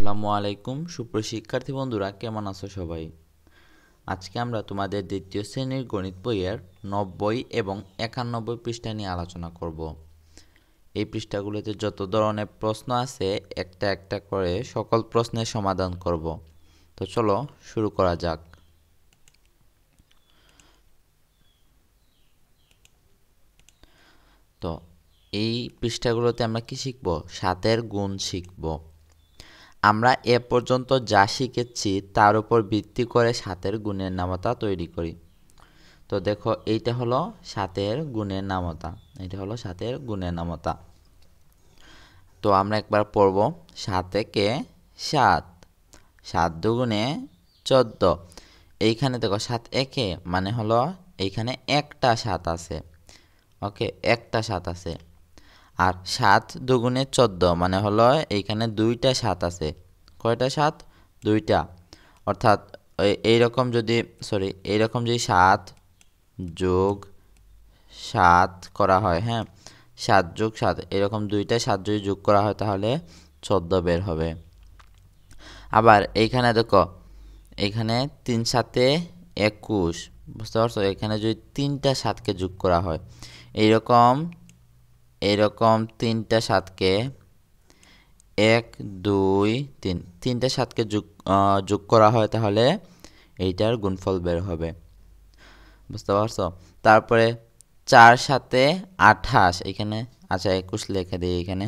আসসালামু আলাইকুম সুপ্রিয় শিক্ষার্থী বন্ধুরা, কেমন আছো সবাই? আজকে আমরা তোমাদের দ্বিতীয় শ্রেণীর গণিত বইয়ের 90 এবং 91 পৃষ্ঠা নিয়ে আলোচনা করব। এই পৃষ্ঠাগুলোতে যত ধরনের প্রশ্ন আছে একটা একটা করে সকল প্রশ্নের সমাধান করব। তো চলো শুরু করা যাক। তো এই পৃষ্ঠাগুলোতে আমরা কি শিখব? 7-এর গুণ শিখব। আমরা এ পর্যন্ত যা শিখেছি তার উপর ভিত্তি করে 7-এর গুণের নামতা তৈরি করি। তো দেখো, এইটা হলো 7-এর গুণের নামতা। এটা হলো 7-এর গুণের নামতা। তো আমরা একবার পড়ব। 7 একে 7, 7 দুগুণে 14। এইখানে দেখো 7 একে মানে হলো এইখানে একটা 7 আছে। ওকে, একটা 7 আছে। আর 7 দুগুণে 14 মানে হলো এইখানে দুইটা 7 আছে। কয়টা 7? দুইটা। অর্থাৎ এইরকম যদি এইরকম যদি 7 যোগ 7 করা হয়, হ্যাঁ, 7 যোগ 7 এরকম দুইটা 7 যদি যোগ করা হয় তাহলে 14 বের হবে। আবার এইখানে দেখো, এইখানে 3 7-এ 21, বুঝতে পারছো? এখানে যদি তিনটা 7কে যোগ করা হয়, এইরকম এইরকম তিনটা 7কে 1 2 3 তিনটা 7কে যোগ করা হয় তাহলে এইটার গুণফল বের হবে, বুঝতে পারছো? তারপরে 4 7-এ 28, এখানে আচ্ছা 21 লিখে দিই, এখানে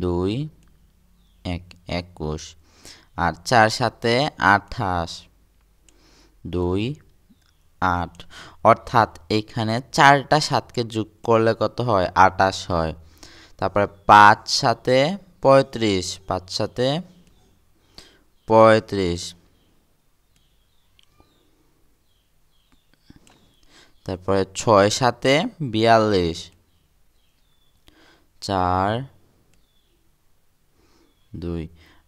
2 1 21। আর 4 7-এ 28 2 8। অর্থাৎ এইখানে চারটা 7কে যোগ করলে কত হয়? 28 হয়। তারপরে 5 7-এ 35, 5 7-এ 35। তারপরে 6 7-এ 42, 4 2।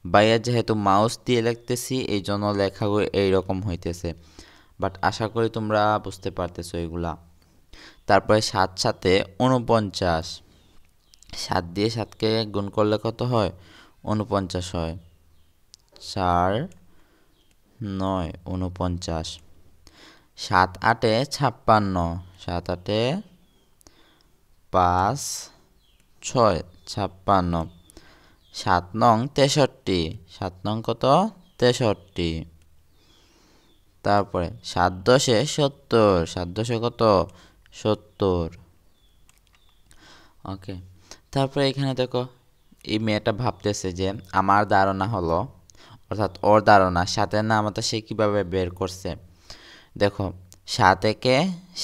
ভাইয়া যেহেতু মাউস দিয়ে লিখতেছি এই জন্য লেখাগুলো এইরকম হইতেছে, বাট আশা করি তোমরা বুঝতে পারতেছো এগুলা। তারপরে 7 7-এ 49, 7 দিয়ে 7কে গুণ করলে কত হয়? 49 হয়। 4 9 49। 7 8-এ 56, 7 8-এ 5 6 56। 7 নং 63, 7 নং কত? 63। তারপরে 7 10-এ 70, 7 10-এ কত? 70। ওকে, তারপরে এখানে দেখো, এই মেয়েটা ভাবতেছে যে আমার ধারণা হলো, অর্থাৎ ওর ধারণা 7-এর নামতা সে কীভাবে বের করছে। দেখো, 7 একে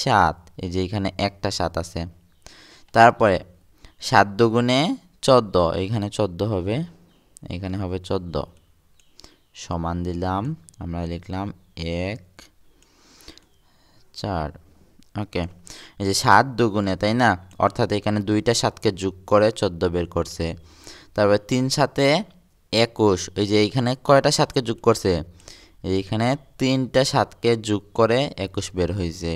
7, এই যে এখানে একটা 7 আছে। তারপরে 7 দুগুণে 14, এইখানে 14 হবে, এখানে হবে 14। সমান দিলাম, আমরা লিখলাম 1 4। ওকে, এই যে 7 দুগুণে, তাই না? অর্থাৎ এখানে দুইটা 7কে যোগ করে 14 বের করছে। তারপরে 3 7-এ 21, এই যে এইখানে কয়টা 7কে যোগ করছে? এইখানে তিনটা 7কে যোগ করে 21 বের হয়েছে।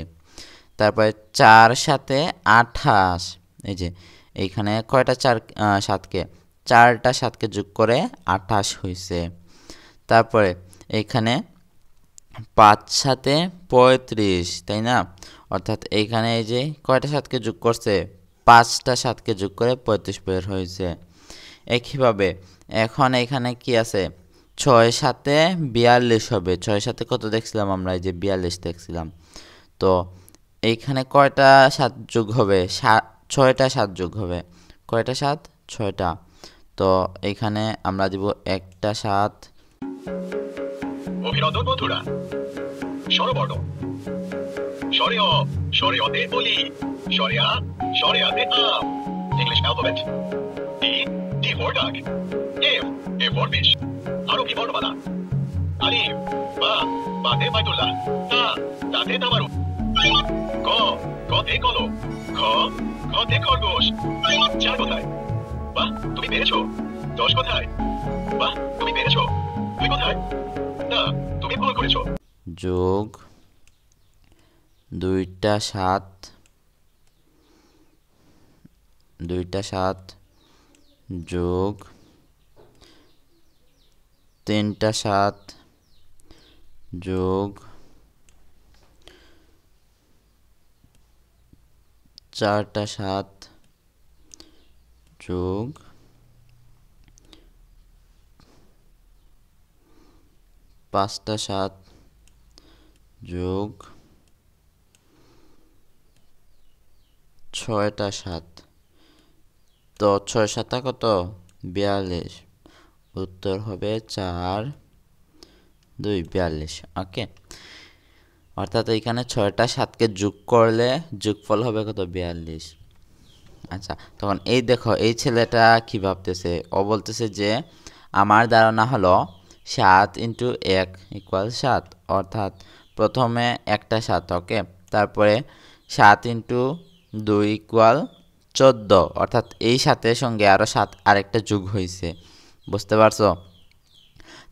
তারপরে 4 7-এ 28, এই যে এইখানে কয়টা 7কে? চারটা 7কে যোগ করে 28 হয়েছে। তারপরে এইখানে 5 7-এ 35, তাই না? অর্থাৎ এইখানে এই যে কয়টা 7কে যোগ করছে? 5টা 7কে যোগ করে 35 বের হয়েছে। একইভাবে এখন এখানে কি আছে? 6 7-এ 42 হবে। 6 7-এ কত দেখছিলাম আমরা? এই যে 42 দেখছিলাম। তো এইখানে কয়টা 7 যোগ হবে? 6টা 7 যোগ হবে। কয়টা 7? 6টা। তো এইখানে আমরা দিব একটা 7। অভিনন্দন বন্ধুরা, স্বরবর্ণ স্বরে অ, স্বরে অতে অলি, স্বরে আ, স্বরে আতে আম। English alphabet D, D for duck, F, A for fish, আরবি বর্ণমালা, আলিফ, বা, বাতে বাইতুল্লাহ, তা, তাতে তামারু, ক, কতে কলম, খ, খতে খরগোশ। 4 কোথায়? বাহ, তুমি পেরেছো। 10 কোথায়? বাহ, তুমি পেরেছো। 2 কোথায়? না, তুমি ভুল করেছো। যোগ দুইটা 7, যোগ 3টা 7 যোগ 4টা 7 যোগ 5টা 7 যোগ 6টা 7। তো 6 7 কত? 42। উত্তর হবে 4 2 42। ওকে, অর্থাৎ এখানে 6টা 7কে যোগ করলে যোগফল হবে কত? 42। আচ্ছা, তখন এই দেখো এই ছেলেটা কি ভাবতেছে, ও বলতেছে যে আমার ধারণা হলো 7 × 1 = 7, অর্থাৎ প্রথমে একটা 7, ওকে, তারপরে 7 × 2 = 14, অর্থাৎ এই 7-এর সঙ্গে আরও 7 আরেকটা যোগ হয়েছে, বুঝতে পারছো?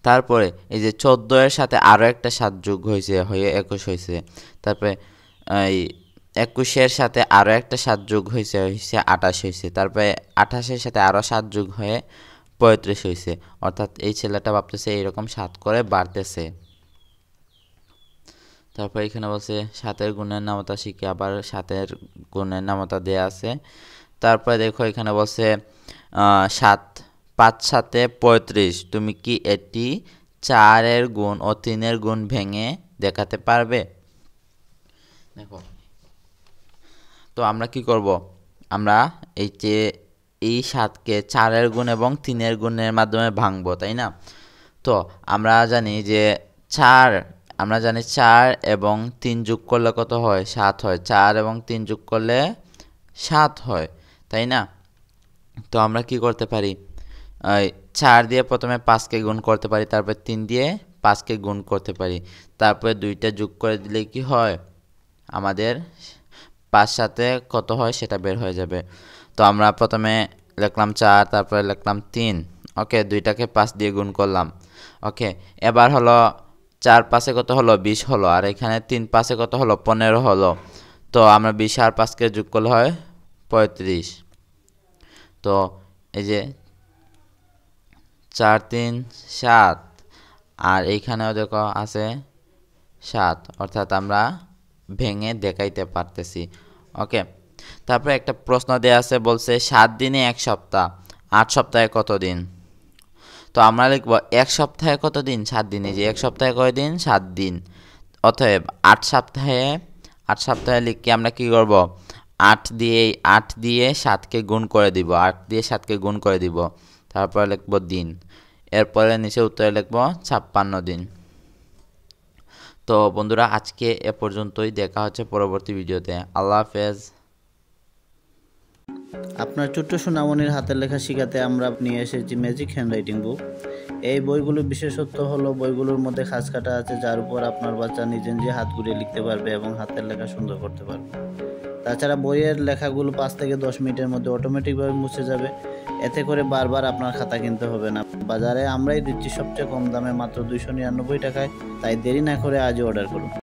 তারপরে এই যে 14-এর সাথে আরও একটা 7 যোগ হয়েছে, হয়ে 21 হয়েছে। তারপরে এই 21-এর সাথে আরও একটা 7 যোগ হয়েছে, 28 হয়েছে। তারপরে 28-এর সাথে আরও 7 যোগ হয়ে 35 হয়েছে, অর্থাৎ এই ছেলেটা ভাবতেছে এইরকম 7 করে বাড়তেছে। তারপর এখানে বলছে 7-এর গুণের নামতা শিখে, আবার 7-এর গুণের নামতা দেয়া আছে। তারপরে দেখো এখানে বলছে 7 5 7 35, তুমি কি এটি 4-এর গুণ ও 3-এর গুণ ভেঙে দেখাতে পারবে? দেখো, তো আমরা কি করব, আমরা এই যে এই 7কে 4-এর গুণ এবং 3-এর গুণের মাধ্যমে ভাঙবো, তাই না? তো আমরা জানি যে 4 এবং 3 যোগ করলে কত হয়? 7 হয়। 4 এবং 3 যোগ করলে 7 হয়, তাই না? তো আমরা কি করতে পারি, 4 দিয়ে প্রথমে 5কে গুণ করতে পারি, তারপর 3 দিয়ে 5কে গুণ করতে পারি, তারপরে 2টা যোগ করে দিলে কি হয়, আমাদের 5 সাথে কত হয় সেটা বের হয়ে যাবে। তো আমরা প্রথমে লিখলাম 4, তারপরে লিখলাম 3, ওকে, 2টাকে 5 দিয়ে গুণ করলাম, ওকে। এবার হলো 4 5-এ কত হলো? 20 হলো, আর এখানে 3 5-এ কত হলো? 15 হলো। তো আমরা 20 আর 5কে যোগ করলে হয় 35। তো এই যে 4 3 7, আর এইখানেও দেখো আছে 7, অর্থাৎ আমরা ভেঙে দেখাইতে পারতেছি, ওকে। তারপরে একটা প্রশ্ন দেয়া আছে, বলছে 7 দিনে 1 সপ্তাহ, 8 সপ্তাহে কত দিন? তো আমরা লিখব 1 সপ্তাহে কত দিন? 7 দিনে। যে 1 সপ্তাহে কয় দিন? 7 দিন। অতএব 8 সপ্তাহে লিখে আমরা কি করব, 8 দিয়ে 7কে গুণ করে দিব, 8 দিয়ে 7কে গুণ করে দিব, তারপরে লিখব দিন, এরপরে নিচে উত্তরে লিখব 56 দিন। তো বন্ধুরা, আজকে এ পর্যন্তই, দেখা হচ্ছে পরবর্তী ভিডিওতে। আল্লাহ হাফেজ। আপনার ছোট্ট সোনামণির হাতের লেখা শেখাতে আমরা নিয়ে এসেছি ম্যাজিক হ্যান্ডরাইটিং বুক। এই বইগুলোর বিশেষত্ব হলো বইগুলোর মধ্যে খাঁজ কাটা আছে, যার উপর আপনার বাচ্চা নিজে নিজে হাত ঘুরিয়ে লিখতে পারবে এবং হাতের লেখা সুন্দর করতে পারবে। তাছাড়া বইয়ের লেখাগুলো 5 থেকে 10 মিনিটের মধ্যে অটোমেটিকভাবে মুছে যাবে, এতে করে বারবার আপনার খাতা কিনতে হবে না। বাজারে আমরাই দিচ্ছি সবচেয়ে কম দামে, মাত্র 299 টাকায়। তাই দেরি না করে আজই অর্ডার করুন।